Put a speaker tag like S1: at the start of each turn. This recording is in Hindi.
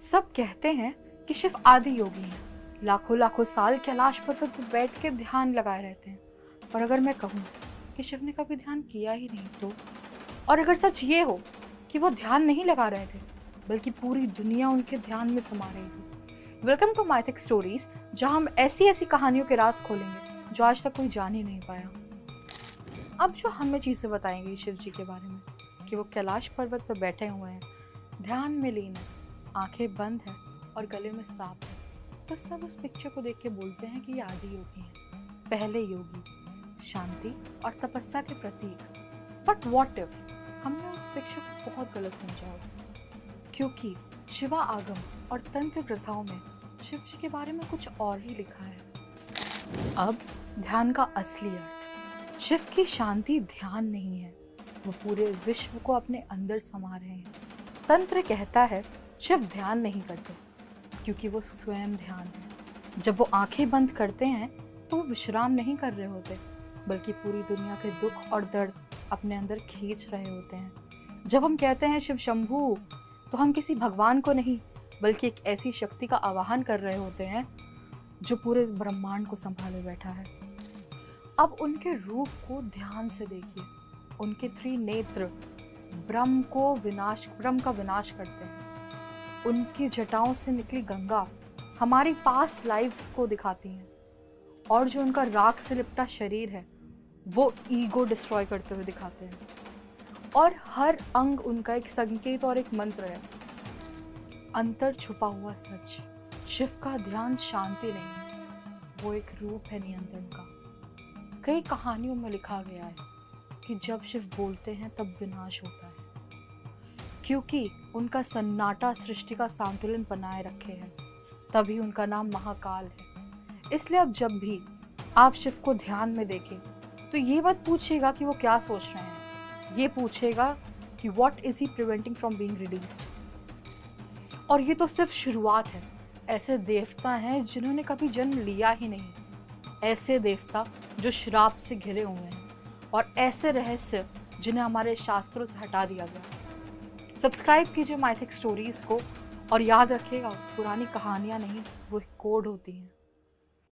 S1: सब कहते हैं कि शिव आदि योगी हैं, लाखों लाखों साल कैलाश पर्वत पर बैठ के ध्यान लगाए रहते हैं। और अगर मैं कहूँ कि शिव ने कभी ध्यान किया ही नहीं तो, और अगर सच ये हो कि वो ध्यान नहीं लगा रहे थे बल्कि पूरी दुनिया उनके ध्यान में समा रही थी। वेलकम टू माइथिक स्टोरीज, जहां हम ऐसी ऐसी कहानियों के राज खोलेंगे जो आज तक कोई जान ही नहीं पाया। अब जो हमें चीजें बताएंगे शिव जी के बारे में कि वो कैलाश पर्वत पर बैठे हुए हैं, ध्यान में लीन है, आंखें बंद है और गले में सांप है, तो सब उस पिक्चर को देख के बोलते हैं कि ये आदि योगी हैं, पहले योगी, शांति और तपस्या के प्रतीक। बट व्हाट इफ हमने उस पिक्चर को बहुत गलत समझा हो? क्योंकि शिवा आगम और तंत्र प्रथाओं में शिव जी के बारे में कुछ और ही लिखा है। अब ध्यान का असली अर्थ, शिव की शांति ध्यान नहीं है, वो पूरे विश्व को अपने अंदर समा रहे हैं। तंत्र कहता है शिव ध्यान नहीं करते क्योंकि वो स्वयं ध्यान है। जब वो आंखें बंद करते हैं तो वो विश्राम नहीं कर रहे होते बल्कि पूरी दुनिया के दुख और दर्द अपने अंदर खींच रहे होते हैं। जब हम कहते हैं शिव शंभू, तो हम किसी भगवान को नहीं बल्कि एक ऐसी शक्ति का आवाहन कर रहे होते हैं जो पूरे ब्रह्मांड को संभाले बैठा है। अब उनके रूप को ध्यान से देखिए। उनके 3 नेत्र ब्रह्म का विनाश करते हैं। उनकी जटाओं से निकली गंगा हमारी पास्ट लाइफ्स को दिखाती हैं, और जो उनका राख से लिपटा शरीर है वो ईगो डिस्ट्रॉय करते हुए दिखाते हैं। और हर अंग उनका एक संकेत और एक मंत्र है। अंतर छुपा हुआ सच, शिव का ध्यान शांति नहीं है, वो एक रूप है नियंत्रण का। कई कहानियों में लिखा गया है कि जब शिव बोलते हैं तब विनाश होता है, क्योंकि उनका सन्नाटा सृष्टि का संतुलन बनाए रखे है, तभी उनका नाम महाकाल है। इसलिए अब जब भी आप शिव को ध्यान में देखें तो ये मत पूछिएगा कि वो क्या सोच रहे हैं, ये पूछेगा कि what is he preventing from being released. और ये तो सिर्फ शुरुआत है। ऐसे देवता हैं जिन्होंने कभी जन्म लिया ही नहीं, ऐसे देवता जो श्राप से घिरे हुए हैं, और ऐसे रहस्य जिन्हें हमारे शास्त्रों से हटा दिया गया। सब्सक्राइब कीजिए माइथिक स्टोरीज को, और याद रखिएगा पुरानी कहानियां नहीं, वो कोड होती हैं।